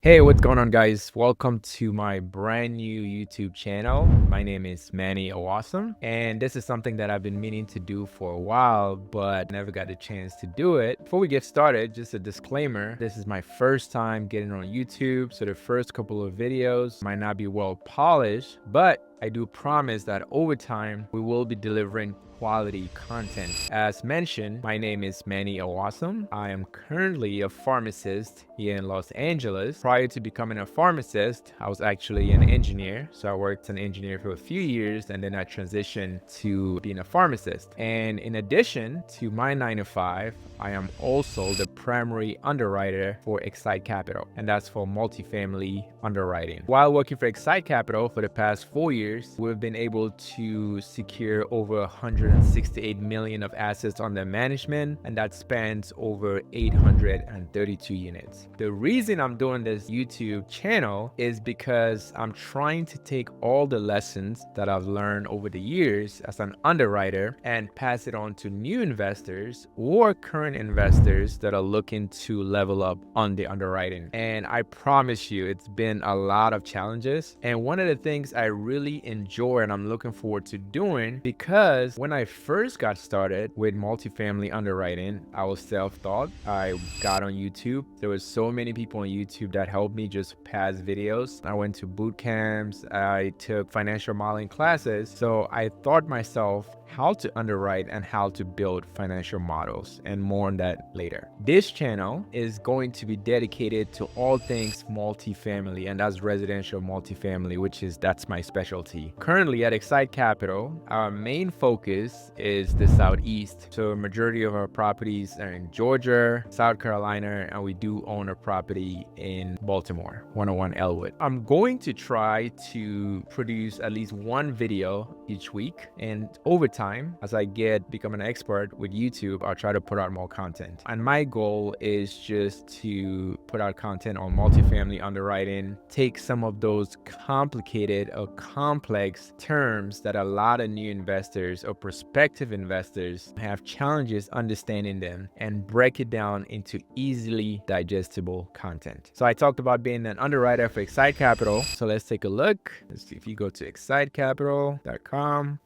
Hey, what's going on, guys? Welcome to my brand new YouTube channel. My name is Manny Awasom, and this is something that I've been meaning to do for a while, but never got the chance to do it. Before we get started, just a disclaimer. This is my first time getting on YouTube, so the first couple of videos might not be well polished, but I do promise that over time, we will be delivering quality content. As mentioned, my name is Manny Awasom. I am currently a pharmacist here in Los Angeles. Prior to becoming a pharmacist, I was actually an engineer. So I worked as an engineer for a few years, and then I transitioned to being a pharmacist. And in addition to my 9 to 5, I am also the primary underwriter for XSITE Capital, and that's for multifamily underwriting. While working for XSITE Capital for the past 4 years, we've been able to secure over 168 million of assets under management, and that spans over 832 units. The reason I'm doing this YouTube channel is because I'm trying to take all the lessons that I've learned over the years as an underwriter and pass it on to new investors or current investors that are looking to level up on the underwriting. And I promise you, it's been a lot of challenges. And one of the things I really enjoy and I'm looking forward to doing, because when I first got started with multifamily underwriting, I was self-taught. I got on YouTube. There was so many people on YouTube that helped me just pass videos. I went to boot camps. I took financial modeling classes. So I taught myself how to underwrite and how to build financial models, and more on that later. This channel is going to be dedicated to all things multifamily, and that's residential multifamily, that's my specialty. Currently at XSITE Capital, our main focus is the Southeast. So a majority of our properties are in Georgia, South Carolina, and we do own a property in Baltimore, 101 Elwood. I'm going to try to produce at least one video each week, and over time, as I become an expert with YouTube, I'll try to put out more content. And my goal is just to put out content on multifamily underwriting, take some of those complicated or complex terms that a lot of new investors or prospective investors have challenges understanding them, and break it down into easily digestible content. So I talked about being an underwriter for XSITE Capital. So let's take a look. Let's see if you go to xsitecapital.com.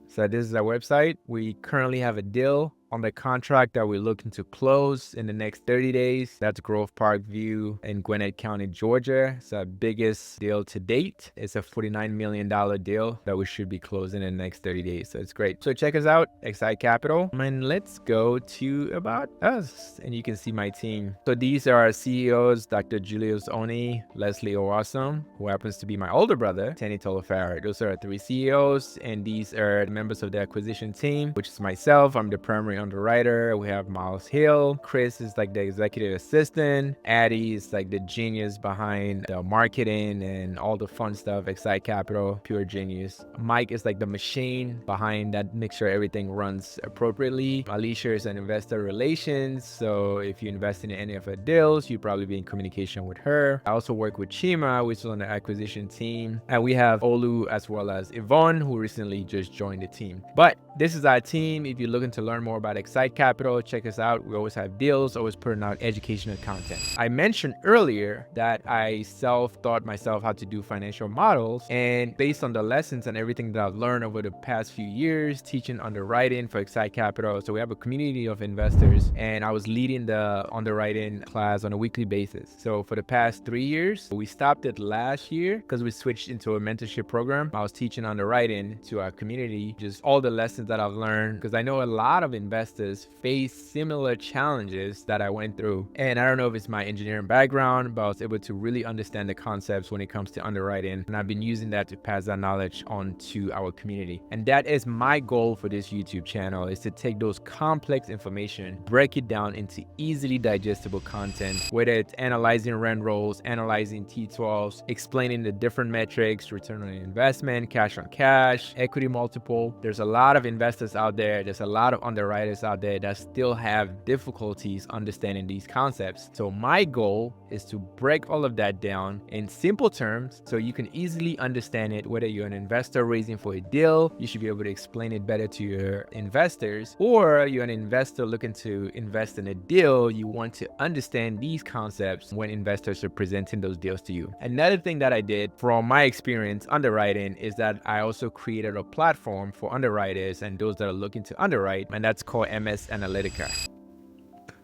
So this is our website. We currently have a deal on the contract that we're looking to close in the next 30 days. That's Grove Park View in Gwinnett County, Georgia. It's our biggest deal to date. It's a $49 million deal that we should be closing in the next 30 days. So it's great. So check us out, XSITE Capital. And let's go to about us. And you can see my team. So these are our CEOs, Dr. Julius Oni, Leslie Awasom, who happens to be my older brother, Tenny Tolofarad. Those are our 3 CEOs. And these are the members of the acquisition team, which is myself. I'm the primary underwriter. We have Miles Hill. Chris is like the executive assistant. Addie is like the genius behind the marketing and all the fun stuff. XSITE Capital, pure genius. Mike is like the machine behind that, make sure everything runs appropriately. Alicia is an investor relations. So if you invest in any of her deals, you'll probably be in communication with her. I also work with Chima, which is on the acquisition team. And we have Olu as well as Yvonne, who recently just joined the team. But this is our team. If you're looking to learn more about XSITE Capital, check us out. We always have deals, always putting out educational content. I mentioned earlier that I self-taught myself how to do financial models, and based on the lessons and everything that I've learned over the past few years teaching underwriting for XSITE Capital. So we have a community of investors, and I was leading the underwriting class on a weekly basis. So for the past 3 years, we stopped it last year because we switched into a mentorship program. I was teaching underwriting to our community, just all the lessons that I've learned, because I know a lot of investors face similar challenges that I went through. And I don't know if it's my engineering background, but I was able to really understand the concepts when it comes to underwriting. And I've been using that to pass that knowledge on to our community. And that is my goal for this YouTube channel, is to take those complex information, break it down into easily digestible content, whether it's analyzing rent rolls, analyzing T12s, explaining the different metrics, return on investment, cash on cash, equity multiple. There's a lot of investors out there, there's a lot of underwriters out there that still have difficulties understanding these concepts. So my goal is to break all of that down in simple terms so you can easily understand it. Whether you're an investor raising for a deal, you should be able to explain it better to your investors, or you're an investor looking to invest in a deal, you want to understand these concepts when investors are presenting those deals to you. Another thing that I did from my experience underwriting is that I also created a platform for underwriters and those that are looking to underwrite, and that's called MS Analytica.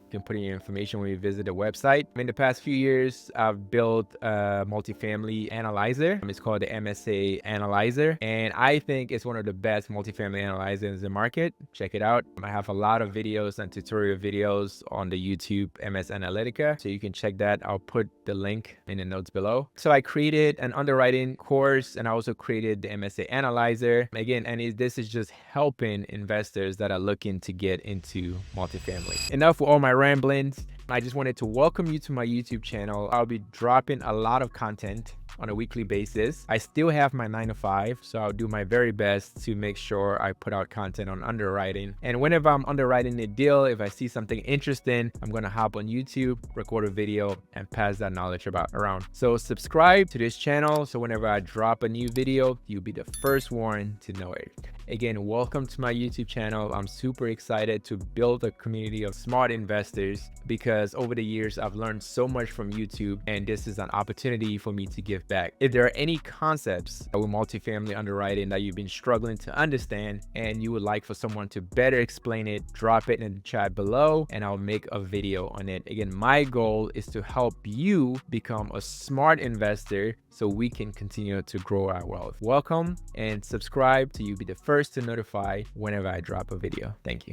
You can put in your information when you visit the website. In the past few years, I've built a multifamily analyzer. It's called the MSA Analyzer, and I think it's one of the best multifamily analyzers in the market. Check it out. I have a lot of videos and tutorial videos on the YouTube MS Analytica, so you can check that. I'll put the link in the notes below. So I created an underwriting course, and I also created the MSA Analyzer. Again, this is just helping investors that are looking to get into multifamily. Enough with all my ramblings. I just wanted to welcome you to my YouTube channel. I'll be dropping a lot of content on a weekly basis. I still have my 9 to 5, so I'll do my very best to make sure I put out content on underwriting. And whenever I'm underwriting a deal, if I see something interesting, I'm gonna hop on YouTube, record a video, and pass that knowledge around. So subscribe to this channel so whenever I drop a new video, you'll be the first one to know it. Again, welcome to my YouTube channel. I'm super excited to build a community of smart investors because over the years, I've learned so much from YouTube, and this is an opportunity for me to give back. If there are any concepts with multifamily underwriting that you've been struggling to understand and you would like for someone to better explain it, drop it in the chat below and I'll make a video on it. Again, my goal is to help you become a smart investor so we can continue to grow our wealth. Welcome and subscribe so you'll be the first to notify whenever I drop a video. Thank you.